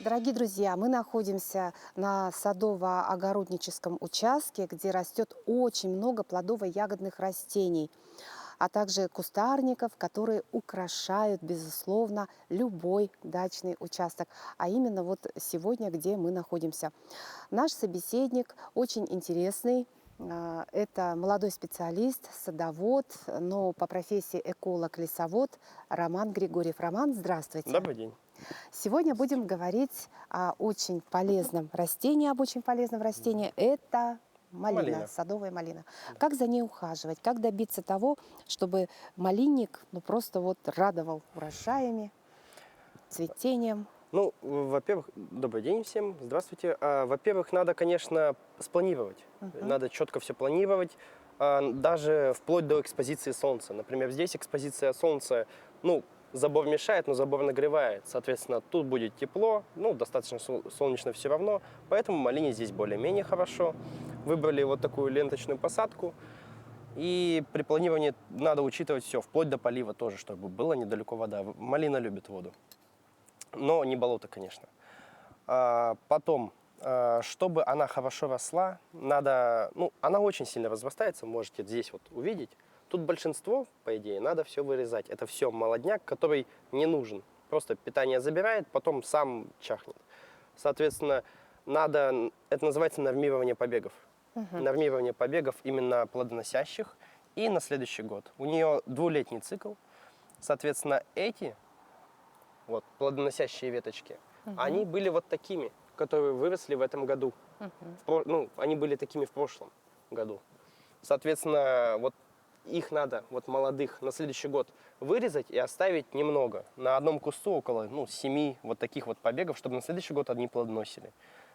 Дорогие друзья, мы находимся на садово-огородническом участке, где растет очень много плодово-ягодных растений, а также кустарников, которые украшают, безусловно, любой дачный участок. А именно вот сегодня, где мы находимся. Наш собеседник очень интересный. Это молодой специалист, садовод, но по профессии эколог-лесовод Роман Григорьев. Роман, здравствуйте. Добрый день. Сегодня будем говорить о очень полезном растении, Это малина, Малина. садовая малина. Как за ней ухаживать, как добиться того, чтобы малинник просто вот радовал урожаями, цветением. Ну, во-первых, добрый день всем, здравствуйте. Во-первых, надо, конечно, спланировать. Надо четко все планировать, даже вплоть до экспозиции солнца. Например, здесь экспозиция солнца, ну, забор мешает, но забор нагревает. Соответственно, тут будет тепло, ну, достаточно солнечно все равно, поэтому малине здесь более-менее хорошо. Выбрали вот такую ленточную посадку. И при планировании надо учитывать все, вплоть до полива тоже, чтобы было недалеко вода. Малина любит воду, но не болото, конечно. Потом, чтобы она хорошо росла, надо, ну, она очень сильно разрастается, можете здесь вот увидеть. Тут большинство, по идее, надо все вырезать. Это все молодняк, который не нужен. Просто питание забирает, потом сам чахнет. Соответственно, надо, это называется нормирование побегов. Нормирование побегов именно плодоносящих и на следующий год. У нее двухлетний цикл. Соответственно, эти вот плодоносящие веточки, они были вот такими, которые выросли в этом году. Ну, они были такими в прошлом году. Соответственно, вот их надо, вот молодых, на следующий год вырезать и оставить немного. На одном кусту около 7 вот таких вот побегов, чтобы на следующий год они плодоносили.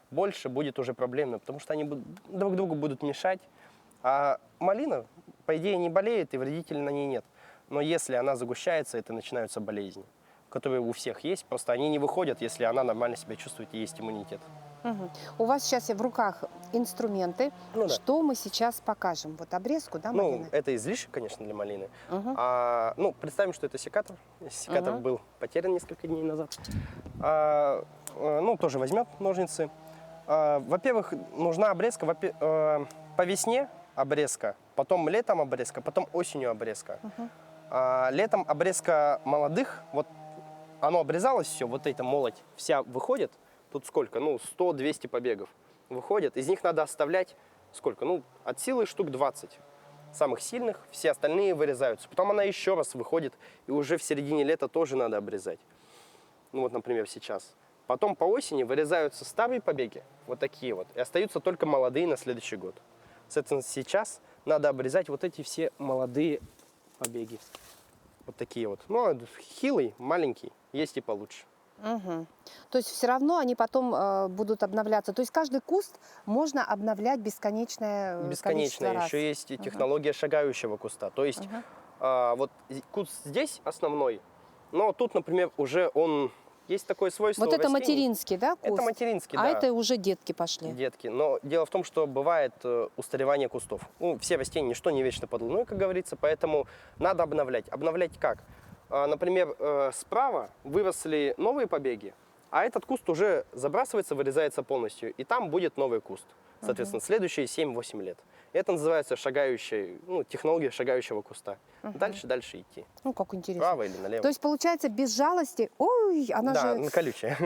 Больше будет уже проблемно, потому что они друг другу будут мешать. А малина, по идее, не болеет и вредителей на ней нет. Но если она загущается, это начинаются болезни, которые у всех есть. Просто они не выходят, если она нормально себя чувствует и есть иммунитет. У вас сейчас в руках инструменты. Ну, да. Что мы сейчас покажем? Вот обрезку, да, Ну, малины? это излишек, конечно, для малины. Ну, представим, что это секатор. Секатор был потерян несколько дней назад. Ну, тоже возьмет ножницы. Во-первых, нужна обрезка по весне обрезка, потом летом обрезка, потом осенью обрезка. Летом обрезка молодых, вот оно обрезалось все, вот эта молодь вся выходит. Тут сколько? Ну, 100-200 побегов выходит. Из них надо оставлять сколько? Ну, от силы штук 20. Самых сильных, все остальные вырезаются. Потом она еще раз выходит, и уже в середине лета тоже надо обрезать. Ну, вот, например, сейчас. Потом по осени вырезаются старые побеги, вот такие вот, и остаются только молодые на следующий год. Соответственно, сейчас надо обрезать вот эти все молодые побеги. Вот такие вот. Ну, хилый, маленький, есть и получше. То есть все равно они потом будут обновляться. То есть каждый куст можно обновлять бесконечное количество Бесконечно. раз. Еще есть и технология шагающего куста. То есть вот куст здесь основной, но тут, например, уже он... Есть такое свойство Вот это растений. материнский, да, куст? Это материнский, да. А это уже детки пошли. Детки. Но дело в том, что бывает устаревание кустов. Ну, все растения, ничто не вечно под луной, как говорится, поэтому надо обновлять. Обновлять как? Например, справа выросли новые побеги, а этот куст уже забрасывается, вырезается полностью, и там будет новый куст. Соответственно, следующие 7-8 лет. Это называется шагающая, ну, технология шагающего куста. Дальше идти. Ну, как интересно. Право или налево. То есть, получается, без жалости... Ой, она Да, же... колючая.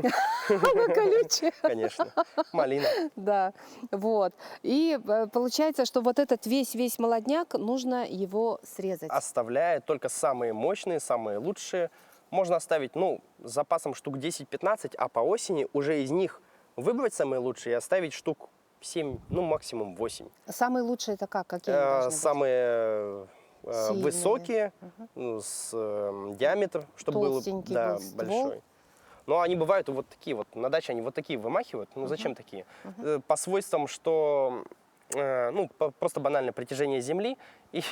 Она колючая. Конечно. Малина. Да, вот. И получается, что вот этот весь молодняк, нужно его срезать. Оставляет только самые мощные, самые лучшие. Можно оставить, ну, с запасом штук 10-15, а по осени уже из них выбрать самые лучшие и оставить штук 7, ну, максимум 8. Самые лучшие это как? Какие они должны быть? Самые Сильные. высокие, с диаметр, чтобы был, Толстенький да, был ствол. большой. Но они бывают вот такие вот, на даче они вот такие вымахивают. Ну, зачем такие? По свойствам, что, ну, просто банально притяжение земли, и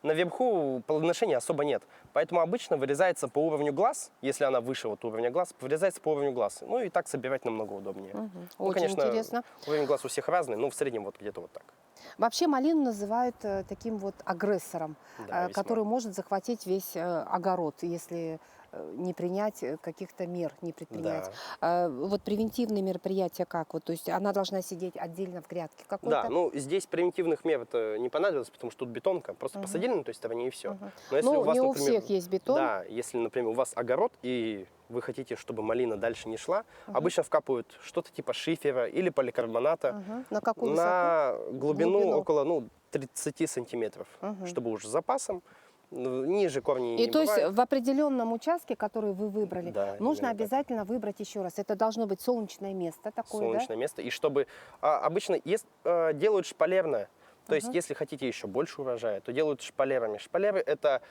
наверху плодоношения особо нет. Поэтому обычно вырезается по уровню глаз, если она выше вот уровня глаз, вырезается по уровню глаз. Ну, и так собирать намного удобнее. Ну, Очень конечно, интересно. уровень глаз у всех разный, но в среднем вот где-то вот так. Вообще малину называют таким вот агрессором, Да, весьма. который может захватить весь огород, если не принять каких-то мер, не предпринять. Да. Вот превентивные мероприятия как? Вот, то есть она должна сидеть отдельно в грядке какой-то? Да, ну здесь превентивных мер это не понадобилось, потому что тут бетонка. Просто Мгм. посадили на той стороне и все. Мгм. Но если Ну, у вас, не у например, всех есть бетон. да, если, например, у вас огород и вы хотите, чтобы малина дальше не шла, Мгм. обычно вкапывают что-то типа шифера или поликарбоната Мгм. На какую на глубину, Глубину. около 30 сантиметров, Мгм. чтобы уже с запасом. Ниже корни И не то есть бывает. в определенном участке, который вы выбрали, Да, нужно именно так. обязательно выбрать еще раз. Это должно быть солнечное место такое, Солнечное место. И чтобы обычно делают шпалерное. То есть, Мгм. если хотите еще больше урожая, то делают шпалерами. Шпалеры это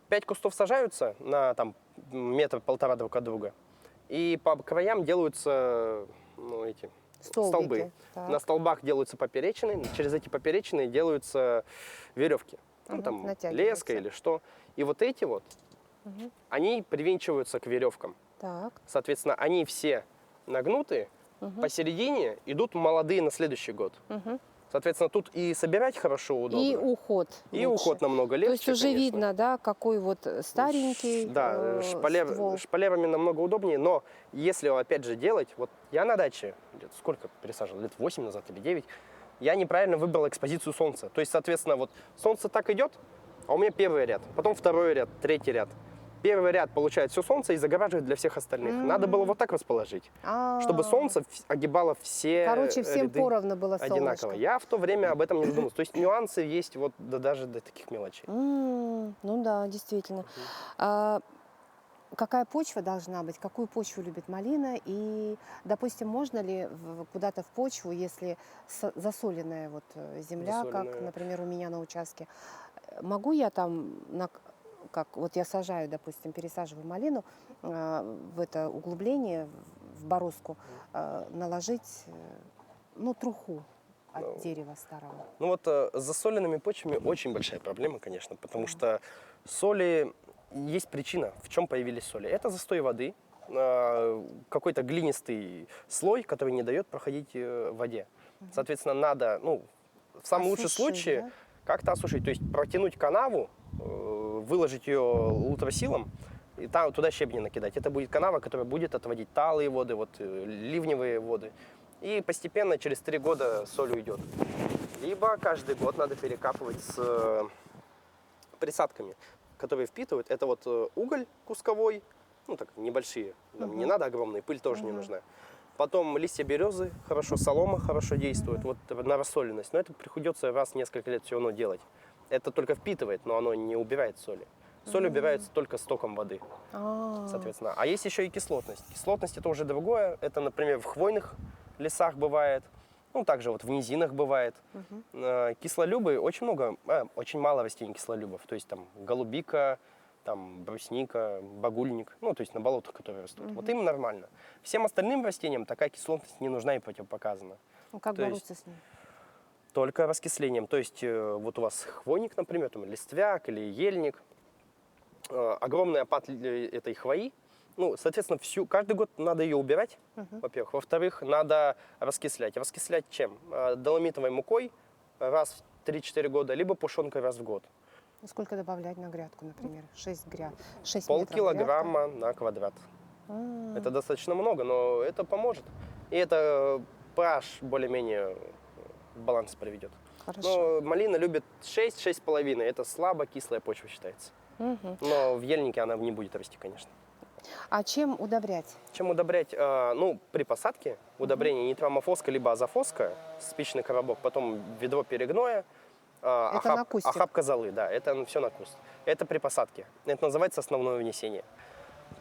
5 кустов сажаются на там, метр-полтора друг от друга. И по краям делаются эти да? Столбики. столбы. Так. На столбах делаются поперечины, через эти поперечины делаются веревки. Ну, Мгм, там натягиваются. леска или что. И вот эти вот, Мгм. они привинчиваются к веревкам. Так. Соответственно, они все нагнуты, Мгм. посередине идут молодые на следующий год. Мгм. Соответственно, тут и собирать хорошо, удобно. И уход. И лучше. уход намного легче, То есть уже конечно. видно, да, какой вот старенький Да, ствол. шпалерами намного удобнее, но если его опять же делать, вот я на даче, сколько пересаживал, лет 8 назад или 9, я неправильно выбрал экспозицию солнца. То есть, соответственно, вот солнце так идет, а у меня первый ряд, потом второй ряд, третий ряд. Первый ряд получает все солнце и загораживает для всех остальных. Надо было вот так расположить, чтобы солнце огибало все Короче, всем ряды поровну было одинаково. солнышко. Я в то время об этом не задумывался. То есть нюансы есть вот даже до таких мелочей. Ну да, действительно. А какая почва должна быть? Какую почву любит малина? И, допустим, можно ли куда-то в почву, если засоленная вот земля, как, Засоленная. например, у меня на участке, могу я там, как вот я сажаю, допустим, пересаживаю малину в это углубление, в бороздку, наложить, ну, труху от Ну, дерева старого? Ну вот с засоленными почвами очень большая проблема, конечно, потому что соли, есть причина, в чем появились соли. Это застой воды, какой-то глинистый слой, который не дает проходить воде. Соответственно, надо, ну, в самом лучшем Осушить, случае, да? как-то осушить, то есть протянуть канаву, выложить ее лутросилом, и там, туда щебни накидать. Это будет канава, которая будет отводить талые воды, вот, ливневые воды. И постепенно через 3 года соль уйдет. Либо каждый год надо перекапывать с присадками, которые впитывают. Это вот уголь кусковой, ну так, небольшие, нам не надо огромные, пыль тоже не нужна. Потом листья березы, хорошо, солома хорошо действует, вот на рассоленность. Но это приходится раз в несколько лет все равно делать. Это только впитывает, но оно не убирает соли. Соль убирается только стоком воды, соответственно. А есть еще и кислотность. Кислотность это уже другое. Это, например, в хвойных лесах бывает. Ну, также вот в низинах бывает. Кислолюбы очень много, очень мало растений кислолюбов. То есть там голубика, там брусника, багульник, ну, то есть на болотах, которые растут. Вот им нормально. Всем остальным растениям такая кислотность не нужна и противопоказана. Ну, как То есть бороться с ним? только раскислением. То есть вот у вас хвойник, например, там, листвяк или ельник, огромный опад этой хвои. Ну, соответственно, каждый год надо ее убирать, во-первых. Во-вторых, надо раскислять. Раскислять чем? Доломитовой мукой раз в 3-4 года, либо пушенкой раз в год. Сколько добавлять на грядку, например? 6 метров Полкилограмма на квадрат. грядка? Это достаточно много, но это поможет. И это pH более-менее в баланс приведет. Хорошо. Но малина любит 6-6,5. Это слабо кислая почва считается. Но в ельнике она не будет расти, конечно. А чем удобрять? Чем удобрять? Ну, при посадке удобрение нитромофоска либо азофоска, спичный коробок, потом ведро перегноя, на кустик? охапка золы, да, это все на куст. Это при посадке. Это называется основное внесение.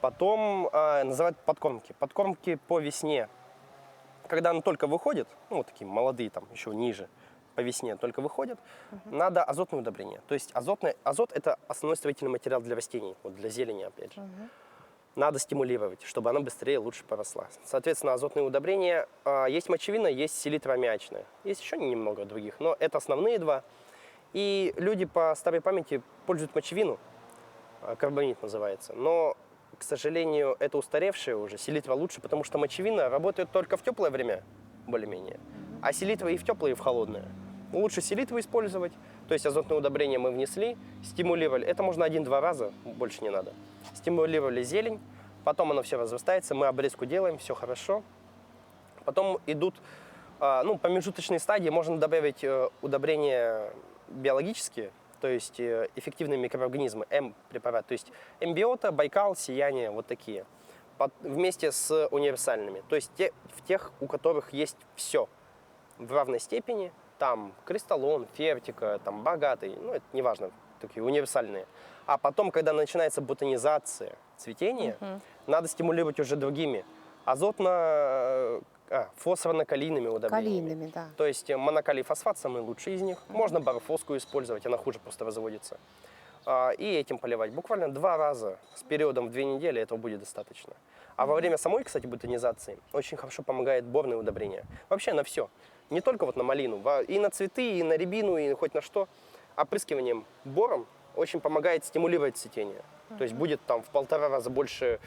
Потом называют подкормки. Подкормки по весне, когда она только выходит, ну, вот такие молодые, там, еще ниже, по весне только выходят, надо азотное удобрение. То есть азот – это основной строительный материал для растений, вот для зелени, опять же. Надо стимулировать, чтобы она быстрее, лучше поросла. Соответственно, азотные удобрения. Есть мочевина, есть селитроаммиачная. Есть еще немного других, но это основные два. И люди по старой памяти пользуют мочевину, карбонит называется. Но, к сожалению, это устаревшее уже, селитра лучше, потому что мочевина работает только в теплое время, более-менее. А селитра и в теплое, и в холодное. Лучше селитру использовать, то есть азотное удобрение мы внесли, стимулировали. Это можно 1-2 раза, больше не надо. стимулировали зелень, потом оно все разрастается, мы обрезку делаем, все хорошо. Потом идут промежуточные стадии, можно добавить удобрения биологические, то есть эффективные микроорганизмы, М-препарат, то есть М-биота, Байкал, Сияние, вот такие, вместе с универсальными, то есть в тех, у которых есть все в равной степени, там кристаллон, фертика, там богатый, ну это неважно, такие универсальные. А потом, когда начинается ботанизация, цветение, надо стимулировать уже другими, фосфорно-калийными удобрениями. Калийными, да. То есть монокалий фосфат самый лучший из них. Можно барофоску использовать, она хуже просто разводится. И этим поливать. Буквально 2 раза с периодом в 2 недели этого будет достаточно. А во время самой, кстати, ботанизации очень хорошо помогает борные удобрения. Вообще на все. Не только вот на малину, и на цветы, и на рябину, и хоть на что. Опрыскиванием бором очень помогает стимулировать цветение. То есть будет там в 1,5 раза больше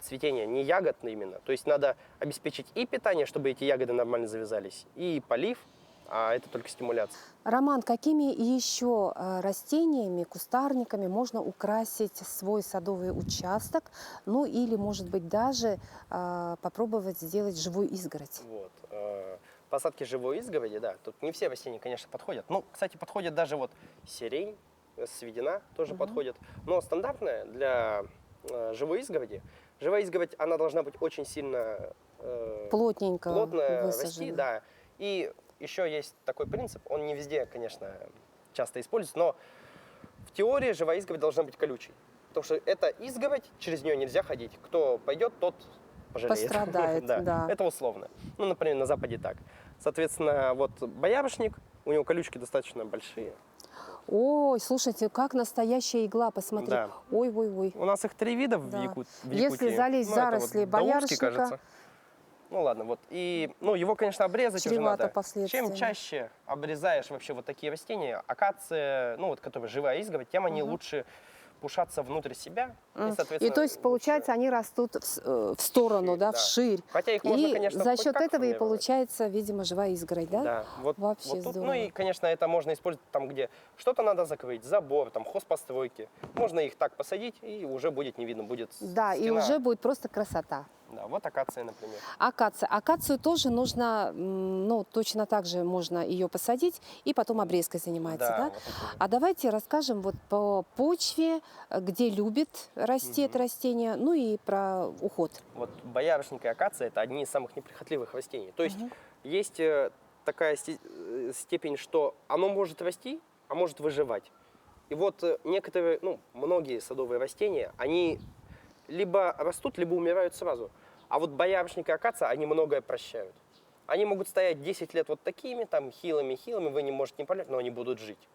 цветения, не ягод именно. То есть надо обеспечить и питание, чтобы эти ягоды нормально завязались, и полив, а это только стимуляция. Роман, какими еще растениями, кустарниками можно украсить свой садовый участок? Ну или, может быть, даже попробовать сделать живую изгородь? Вот. Посадки живой изгороди, да, тут не все растения, конечно, подходят. Ну, кстати, подходит даже вот сирень, сведена тоже подходит. Но стандартная для живой изгороди, живая изгородь, она должна быть очень сильно Плотно расти, высажена. да. И еще есть такой принцип, он не везде, конечно, часто используется, но в теории живая изгородь должна быть колючей. Потому что эта изгородь, через нее нельзя ходить. Кто пойдет, тот пожалеет. Пострадает, да. Это условно. Ну, например, на Западе так. Соответственно, вот боярышник, у него колючки достаточно большие. Ой, слушайте, как настоящая игла, посмотри. Да. Ой-ой-ой. У нас их 3 вида в Да. Якутии. Если залезть в это заросли вот даурский, боярышника, кажется. Ну ладно, вот. И, его, конечно, обрезать уже чревато надо. последствиями. Чем чаще обрезаешь вообще вот такие растения, акация, которая живая изгородь, тем они лучше пушатся внутрь себя. И, соответственно, И то есть, получается, они растут в сторону, вширь, да, да. вширь. Хотя их можно, И конечно, за хоть счет как этого и формировать. получается, видимо, живая изгородь, да? Да, вот Вообще тут, здорово. ну и, конечно, это можно использовать там, где что-то надо закрыть, забор, там, хозпостройки. Можно их так посадить, и уже будет не видно, будет Да, и стена. уже будет просто красота. Да, вот акация, например. Акация. Акацию тоже нужно, точно так же можно ее посадить и потом обрезкой заниматься, да? вот это. А давайте расскажем вот по почве, где любит расти это растение, ну и про уход. Вот боярышник и акация – это одни из самых неприхотливых растений. То есть есть такая степень, что оно может расти, а может выживать. И вот некоторые, многие садовые растения, они либо растут, либо умирают сразу. А вот боярышник и акация, они многое прощают. Они могут стоять 10 лет вот такими, там, хилыми, вы не можете не полить, но они будут жить.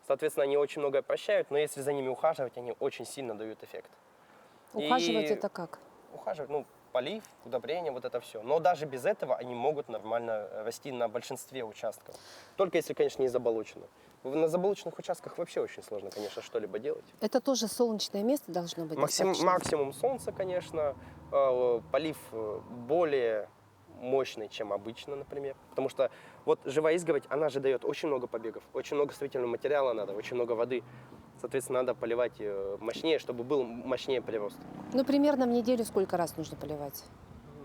Соответственно, они очень многое прощают, но если за ними ухаживать, они очень сильно дают эффект. Ухаживать это как? Ухаживать, полив, удобрение, вот это все. Но даже без этого они могут нормально расти на большинстве участков. Только если, конечно, не заболочено. На заболоченных участках вообще очень сложно, конечно, что-либо делать. Это тоже солнечное место должно быть достаточно? Максимум солнца, конечно. Полив более мощный, чем обычно, например. Потому что вот живая изгородь, она же дает очень много побегов, очень много строительного материала надо, очень много воды. Соответственно, надо поливать мощнее, чтобы был мощнее прирост. Ну, примерно в неделю сколько раз нужно поливать?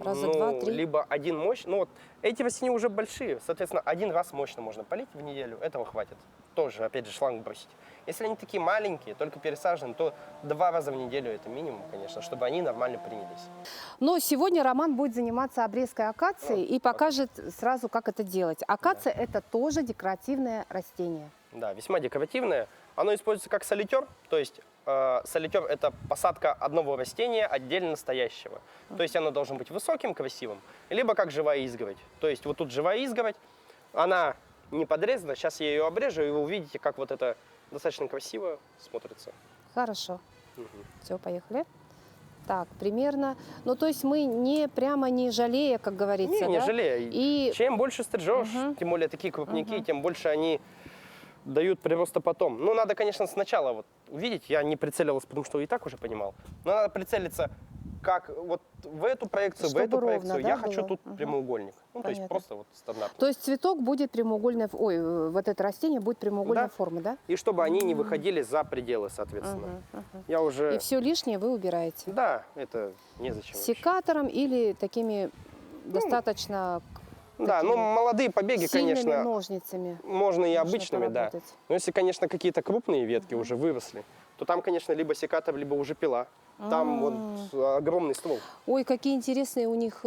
Раза два-три? Либо один мощный. Эти растения уже большие, соответственно, один раз мощно можно полить в неделю, этого хватит. Тоже, опять же, шланг бросить. Если они такие маленькие, только пересажены, то 2 раза в неделю это минимум, конечно, чтобы они нормально принялись. Но сегодня Роман будет заниматься обрезкой акации и покажет сразу, как это делать. Акация это тоже декоративное растение. Да, весьма декоративное. Оно используется как солитер, то есть солитер – это посадка одного растения отдельно стоящего. То есть оно должно быть высоким, красивым, либо как живая изгородь. То есть вот тут живая изгородь, она не подрезана, сейчас я ее обрежу, и вы увидите, как вот это достаточно красиво смотрится. Хорошо. Все, поехали. Так, примерно. Ну, то есть мы не жалея, как говорится, Не да? жалея. И Чем больше стрижешь, тем более такие крупники, тем больше они дают прироста потом. Надо, конечно, сначала вот увидеть, я не прицеливался, потому что и так уже понимал, но надо прицелиться как вот в эту проекцию, в Чтобы эту ровно, проекцию, да, я хочу было? тут Мгм. прямоугольник. Ну, то есть Понятно. просто вот стандартно. То есть цветок будет прямоугольной, вот это растение будет прямоугольной Да. формы, да? И чтобы они не выходили за пределы, соответственно. Мгм, мгм. Я И уже... все лишнее вы убираете Да, это незачем вообще. секатором или такими достаточно Да, ну такими молодые побеги, сильными конечно, ножницами можно и можно обычными, да. поработать. Но если, конечно, какие-то крупные ветки уже выросли, то там, конечно, либо секатор, либо уже пила. Там вот огромный ствол. Ой, какие интересные у них,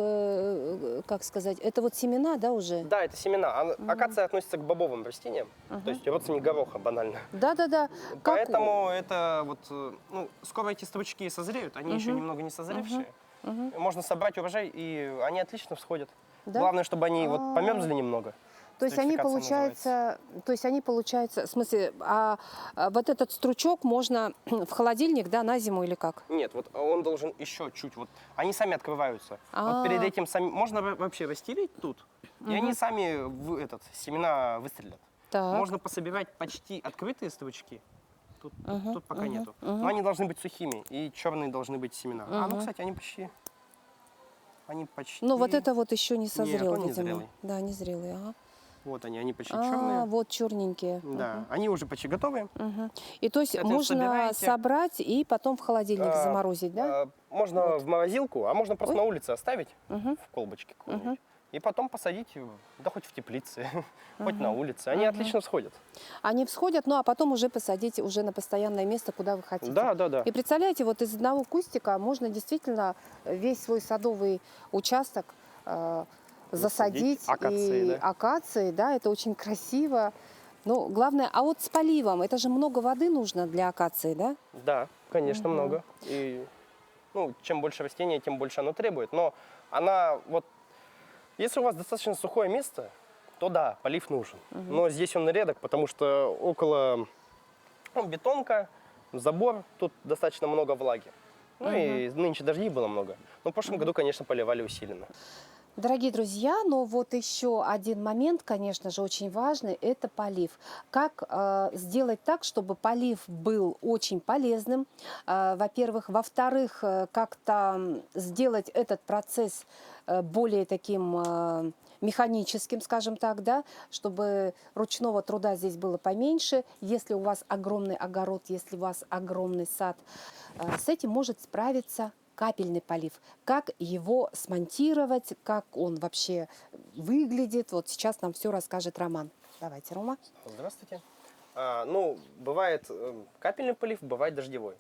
как сказать, это вот семена, да, уже? Да, это семена. Акация относится к бобовым растениям, то есть родственник гороха, банально. Да-да-да. Как- Поэтому это вот, ну, скоро эти стручки созреют, они еще немного не созревшие. Можно собрать урожай, и они отлично всходят. Да? Главное, чтобы они вот померзли немного. То есть они, Стручификация получается, в смысле, вот этот стручок можно в холодильник, да, на зиму или как? Нет, вот он должен еще чуть, вот они сами открываются. Вот перед этим сами, можно вообще расстелить тут, и они сами семена выстрелят. Так. Можно пособирать почти открытые стручки, тут пока нету. Но они должны быть сухими, и черные должны быть семена. Ну, кстати, они почти... Ну, вот это вот еще не созрел, он не видимо. зрелый. Да, не зрелый, ага. Вот они почти черные. Вот черненькие. Да, они уже почти готовы. И то есть Соответственно, можно собираете. собрать и потом в холодильник заморозить, да? Можно в морозилку, а можно просто на улице оставить в колбочке какой-нибудь. И потом посадить, да хоть в теплице, хоть на улице. Они отлично всходят. Они всходят, ну а потом уже посадить уже на постоянное место, куда вы хотите. Да, да, да. И представляете, вот из одного кустика можно действительно весь свой садовый участок засадить. акации, и да. акации, да, это очень красиво. Но главное, а вот с поливом, это же много воды нужно для акации, да? Да, конечно, много. И ну, чем больше растения, тем больше оно требует. Но она вот, если у вас достаточно сухое место, то да, полив нужен. Но здесь он редок, потому что около бетонка, забор, тут достаточно много влаги. Ну и нынче дождей было много. Но в прошлом году, конечно, поливали усиленно. Дорогие друзья, но вот еще один момент, конечно же, очень важный, это полив. Как сделать так, чтобы полив был очень полезным, во-первых. Во-вторых, как-то сделать этот процесс более таким механическим, скажем так, да, чтобы ручного труда здесь было поменьше. Если у вас огромный огород, если у вас огромный сад, с этим может справиться капельный полив. Как его смонтировать, как он вообще выглядит. Вот сейчас нам все расскажет Роман. Давайте, Рома. Здравствуйте. Ну, бывает капельный полив, бывает дождевой.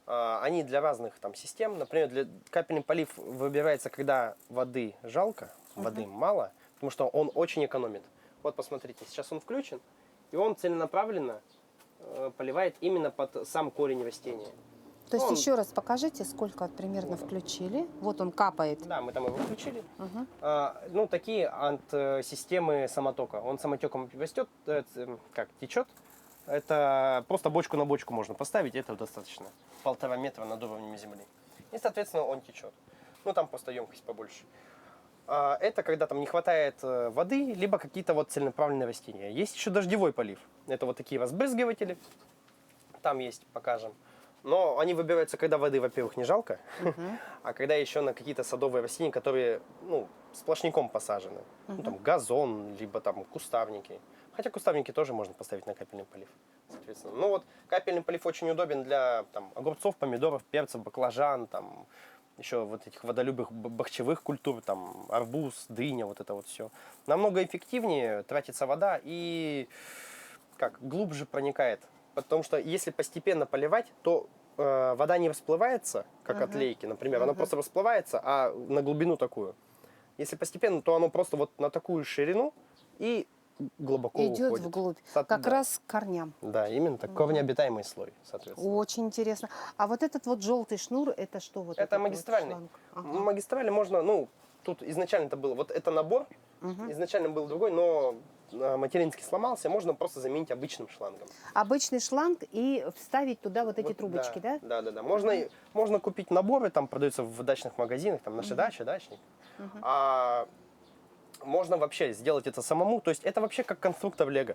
Они для разных там систем. Например, капельный полив выбирается, когда воды жалко, воды мало, потому что он очень экономит. Вот посмотрите, сейчас он включен, и он целенаправленно поливает именно под сам корень растения. То есть Он- еще раз покажите, сколько вот примерно включили. Вот он капает. Да, мы там его включили. Ну, такие от системы самотока. Он самотеком растет, как течет. Это просто бочку на бочку можно поставить, этого достаточно. 1,5 метра над уровнем земли. И, соответственно, он течет. Ну, там просто емкость побольше. Это когда там не хватает воды, либо какие-то вот целенаправленные растения. Есть еще дождевой полив. Это вот такие разбрызгиватели. Там есть, покажем. Но они выбираются, когда воды, во-первых, не жалко, а когда еще на какие-то садовые растения, которые, ну, сплошняком посажены. Ну, там газон, либо там кустарники. Хотя кустарники тоже можно поставить на капельный полив, соответственно. Ну вот капельный полив очень удобен для там, огурцов, помидоров, перцев, баклажан, там, еще вот этих водолюбых бахчевых культур, там, арбуз, дыня, вот это вот все. Намного эффективнее тратится вода и как глубже проникает. Потому что если постепенно поливать, то вода не расплывается, как от лейки, например. Она просто расплывается, а на глубину такую. Если постепенно, то оно просто вот на такую ширину и глубоко Идет уходит. вглубь, Да. как раз к корням. Да, именно так. Корнеобитаемый слой, соответственно. Очень интересно. А вот этот вот желтый шнур, это что? Вот Это этот вот магистральный. шланг? Магистрали можно, ну, тут изначально это было, вот это набор, изначально был другой, но материнский сломался, можно просто заменить обычным шлангом. Обычный шланг и вставить туда вот эти Вот, трубочки, да? Да. Можно купить наборы, там продаются в дачных магазинах, там наша дача, дачник. А можно вообще сделать это самому. То есть это вообще как конструктор Лего.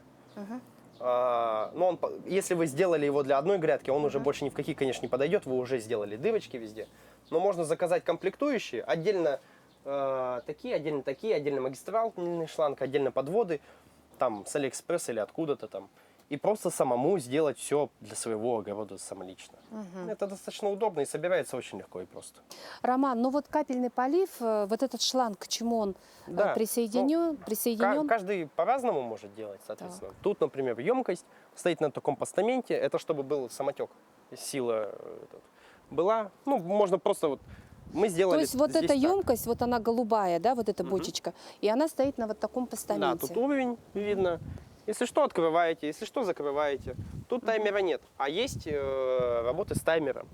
Если вы сделали его для одной грядки, он уже больше ни в какие, конечно, не подойдет, вы уже сделали дырочки везде. Но можно заказать комплектующие, отдельно такие, отдельно магистральный шланг, отдельно подводы, там с Алиэкспресс или откуда-то там. И просто самому сделать все для своего огорода самолично. Это достаточно удобно и собирается очень легко и просто. Роман, ну вот капельный полив, вот этот шланг, к чему он Да, присоединен? Каждый по-разному может делать, соответственно. Тут, например, емкость стоит на таком постаменте, это чтобы был самотек, сила была. Ну, можно просто вот мы сделали. То есть вот здесь эта так. емкость, вот она голубая, да, вот эта бочечка, и она стоит на вот таком Да, постаменте. тут уровень видно. Если что, открываете, если что, закрываете. Тут таймера нет, а есть работы с таймером.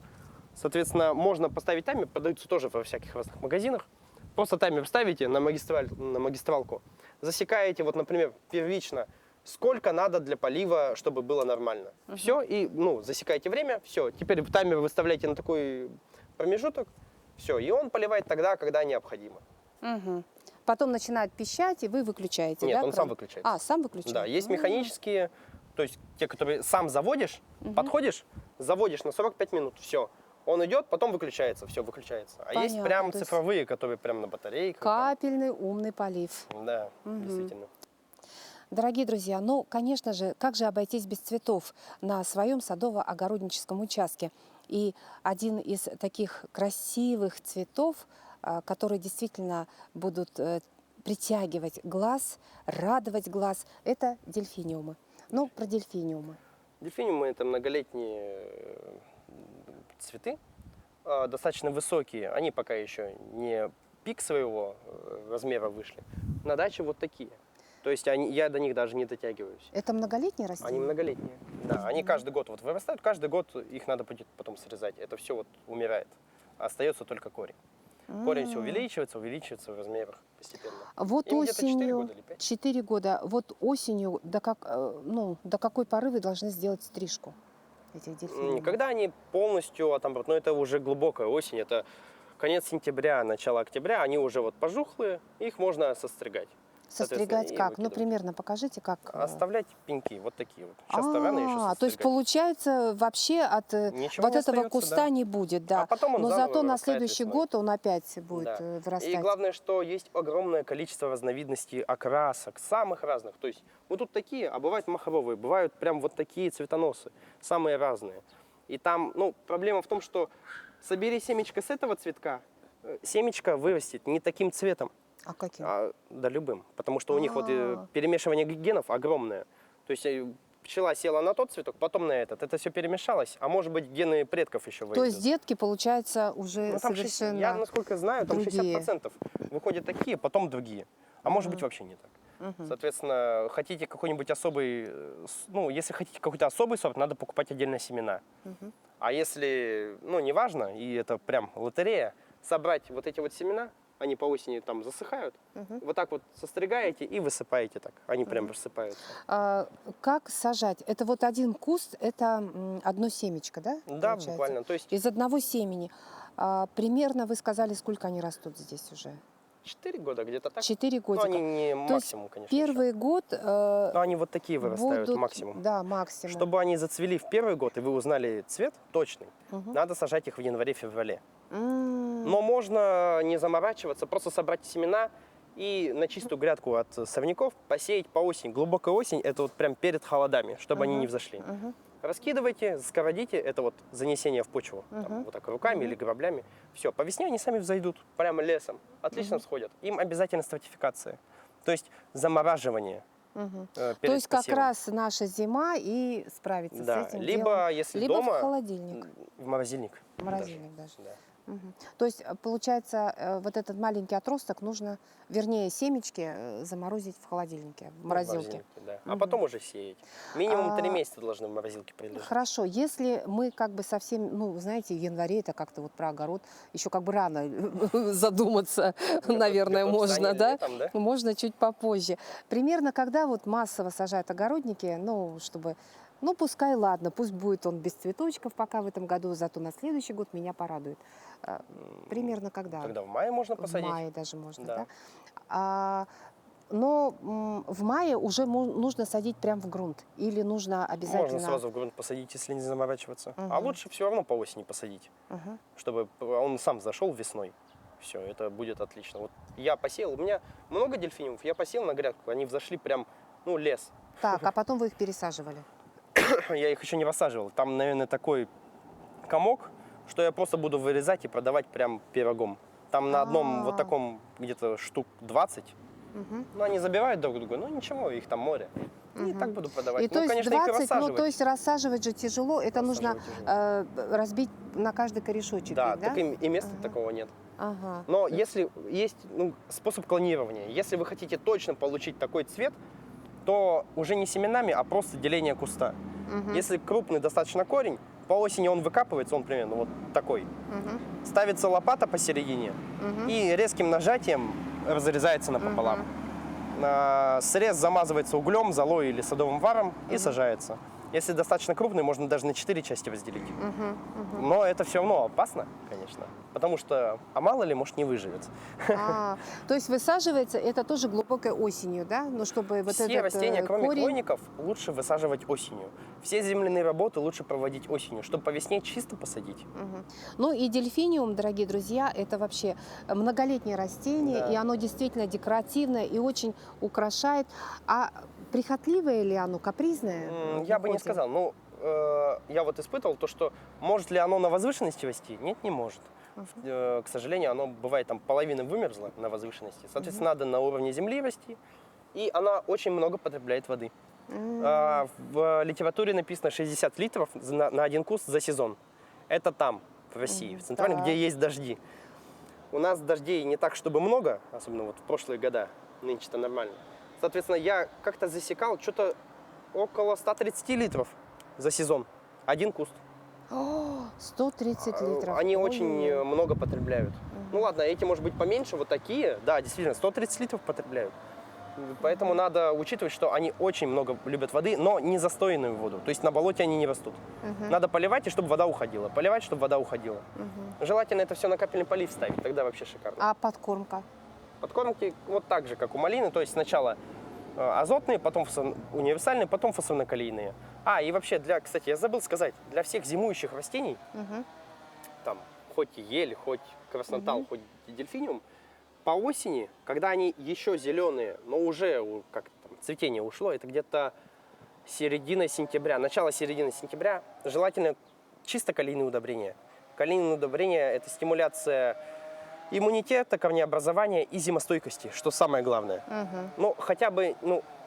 Соответственно, можно поставить таймер, продаются тоже во всяких разных магазинах. Просто таймер ставите на магистралку, засекаете, вот, например, первично, сколько надо для полива, чтобы было нормально. Все, и засекаете время, все. Теперь таймер выставляете на такой промежуток, все, и он поливает тогда, когда необходимо. Мгм. Потом начинает пищать, и вы выключаете, Нет, да? он сам выключается. А, сам выключает? Да, есть механические, то есть те, которые сам заводишь, подходишь, заводишь на 45 минут, все. Он идет, потом выключается, все, выключается. А есть Понятно, прям то есть цифровые, которые прям на батарейках. Капельный умный полив. Да, действительно. Дорогие друзья, ну, конечно же, как же обойтись без цветов на своем садово-огородническом участке? И один из таких красивых цветов, которые действительно будут притягивать глаз, радовать глаз, это дельфиниумы. Ну, про дельфиниумы. Дельфиниумы это многолетние цветы, достаточно высокие. Они пока еще не пик своего размера вышли. На даче вот такие. То есть я до них даже не дотягиваюсь. Это многолетние растения? Они многолетние. Да, они каждый год вот вырастают, каждый год их надо будет потом срезать. Это все вот умирает. Остается только корень. Корень все увеличивается в размерах постепенно. Вот Им где-то 4 осенью, года или 5. 4 года, вот осенью до какой поры вы должны сделать стрижку этих дельфиниумов? Когда они полностью отомрут, но это уже глубокая осень, это конец сентября, начало октября, они уже вот пожухлые, их можно состригать. Состригать и как? Ну, выкидывать. примерно покажите, как. Оставлять пеньки, вот такие вот. Сейчас-то рано еще состригать. То есть получается вообще от Ничего вот не этого остается, куста да. не будет, да. А потом он Но заново зато на вырастает следующий весной. год он опять будет Да. вырастать. И главное, что есть огромное количество разновидностей окрасок, самых разных. То есть вот тут такие, а бывают махровые, бывают прям вот такие цветоносы, самые разные. И там, проблема в том, что собери семечко с этого цветка, семечко вырастет не таким цветом. А каким? Да, любым. Потому что у них вот перемешивание генов огромное. То есть пчела села на тот цветок, потом на этот. Это все перемешалось. А может быть, гены предков еще выйдут. То есть детки, получается, уже Там совершенно я, насколько знаю, там другие. 60% выходят такие, потом другие. А может быть, вообще не так. Соответственно, хотите какой-нибудь особый, если хотите какой-то особый сорт, надо покупать отдельно семена. А если, неважно, и это прям лотерея, собрать вот эти вот семена, они по осени там засыхают, вот так вот состригаете и высыпаете так. Они прям рассыпаются. Как сажать? Это вот один куст, это одно семечко, да? Да, получается? буквально. То есть Из одного семени. Примерно вы сказали, сколько они растут здесь уже? 4 года где-то так. 4 годика. Ну, они не То максимум, есть конечно. первый год Но они вот такие вырастают будут, максимум. Да, максимум. Чтобы они зацвели в первый год, и вы узнали цвет точный, надо сажать их в январе-феврале. Но можно не заморачиваться, просто собрать семена и на чистую грядку от сорняков посеять по осени. Глубокая осень – это вот прям перед холодами, чтобы они не взошли. Раскидывайте, скородите, это вот занесение в почву, там, вот так руками или граблями. Все, по весне они сами взойдут, прямо лесом, отлично всходят. Им обязательно стратификация, то есть замораживание. То есть как раз наша зима и справиться с этим либо, делом. если Либо дома, в холодильник. в морозильник. В морозильник даже. Да. То есть, получается, вот этот маленький отросток нужно, вернее, семечки заморозить в холодильнике, в морозилке. Да. А потом уже сеять. Минимум 3 месяца должны в морозилке пролежать. Хорошо, если мы как бы совсем, знаете, в январе это как-то вот про огород, еще как бы рано задуматься, наверное, можно, да? Летом, да? Можно чуть попозже. Примерно когда вот массово сажают огородники, чтобы... пускай, ладно, пусть будет он без цветочков пока в этом году, зато на следующий год меня порадует. Примерно когда? Тогда в мае можно посадить. В мае даже можно, Да. да? Но в мае уже нужно садить прям в грунт? Или нужно обязательно... Можно сразу в грунт посадить, если не заморачиваться. А Мгм. лучше все равно по осени посадить, Мгм. чтобы он сам зашел весной. Все, это будет отлично. Вот я посеял, у меня много дельфиниумов, я посеял на грядку, они взошли прям, ну, лес. Так, а потом вы их пересаживали? Я их еще не рассаживал. Там, наверное, такой комок, что я просто буду вырезать и продавать прям пирогом. Там на одном вот А. таком где-то штук 20. Мгм. Ну, они забивают друг друга, ну ничего, их там море. И Мгм. так буду продавать. И то есть конечно, их 20, ну рассаживать. то есть рассаживать же тяжело, это нужно Рассаживать тяжело. разбить на каждый корешочек, Да, ведь, да? так и места Ага. такого нет. Ага. Но если есть способ клонирования, если вы хотите точно получить такой цвет, то уже не семенами, а просто деление куста. Мгм. Если крупный достаточно корень, по осени он выкапывается, он примерно вот такой. Мгм. Ставится лопата посередине Мгм. и резким нажатием разрезается напополам. Мгм. Срез замазывается углем, золой или садовым варом и Мгм. сажается. Если достаточно крупный, можно даже на 4 части разделить. Мгм. Мгм. Но это все равно опасно, конечно. Потому что, а мало ли, может, не выживет. То есть высаживается это тоже глубокой осенью, да? Ну, чтобы вот Все этот растения, кроме корень... хвойников, лучше высаживать осенью. Все земляные работы лучше проводить осенью, чтобы по весне чисто посадить. Мгм. Ну и дельфиниум, дорогие друзья, это вообще многолетнее растение, Да. и оно действительно декоративное и очень украшает. А прихотливое ли оно, капризное? Я бы не выходит? сказал. Ну, я вот испытывал то, что может ли оно на возвышенности расти? Нет, не может. Мгм. К сожалению, оно бывает там половина вымерзла на возвышенности. Соответственно, надо на уровне земли расти. И она очень много потребляет воды. В литературе написано 60 литров на один куст за сезон. Это там, в России, в центральной, Так. где есть дожди. У нас дождей не так, чтобы много, особенно вот в прошлые года. Нынче-то нормально. Соответственно, я как-то засекал что-то около 130 литров за сезон. Один куст. 130 литров. Они Ой-ой-ой. очень много потребляют. Ну ладно, эти, может быть, поменьше, вот такие, да, действительно, 130 литров потребляют. Поэтому надо учитывать, что они очень много любят воды, но не застойную воду. То есть на болоте они не растут. Мгм. Надо поливать, и чтобы вода уходила. Поливать, чтобы вода уходила. Мгм. Желательно это все на капельный полив ставить, тогда вообще шикарно. А подкормка? Подкормки вот так же, как у малины, то есть сначала азотные, потом универсальные, потом фасонокалийные. И вообще, кстати, я забыл сказать, для всех зимующих растений, Мгм. там, хоть ель, хоть краснотал, Мгм. хоть дельфиниум, по осени, когда они еще зеленые, но уже как там, цветение ушло, это где-то середина сентября, начало-середины сентября, желательно чисто калийные удобрения. Калийные удобрения – это стимуляция иммунитета, корнеобразования и зимостойкости, что самое главное. Мгм. Ну, хотя бы,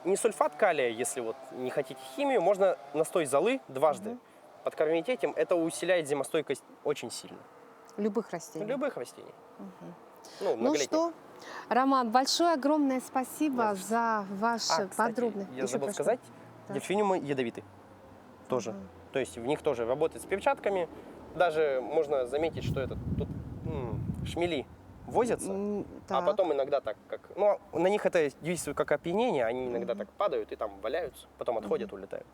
не сульфат калия, если вот не хотите химию, можно настой золы дважды Мгм. подкормить этим, это усиляет зимостойкость очень сильно. Любых растений. Любых растений. Мгм. Ну, Ну многолетних. что, Роман, большое огромное спасибо Не за что. за ваш Кстати, подробный... я Еще забыл прошу. сказать, Да. дельфиниумы ядовиты тоже. Мгм. То есть в них тоже работают с перчатками. Даже можно заметить, что тут шмели возятся, а Так. потом иногда так, на них это действует как опьянение, они иногда Мгм. так падают и там валяются, потом отходят, улетают.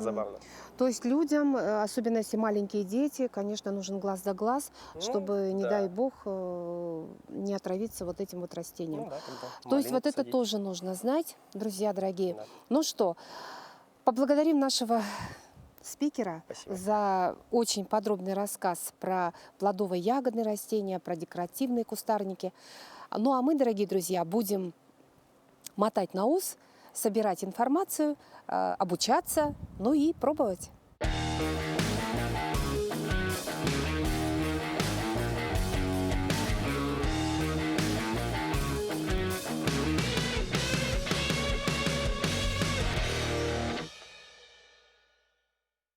Забавно. То есть людям, особенно если маленькие дети, конечно, нужен глаз за глаз, Ну, чтобы, не да. дай бог, не отравиться вот этим вот растением. Ну да, тогда То есть малину вот это посадить. тоже нужно знать, друзья дорогие. Да. Ну что, поблагодарим нашего спикера Спасибо. за очень подробный рассказ про плодово-ягодные растения, про декоративные кустарники. Ну а мы, дорогие друзья, будем мотать на ус, собирать информацию, обучаться, ну и пробовать.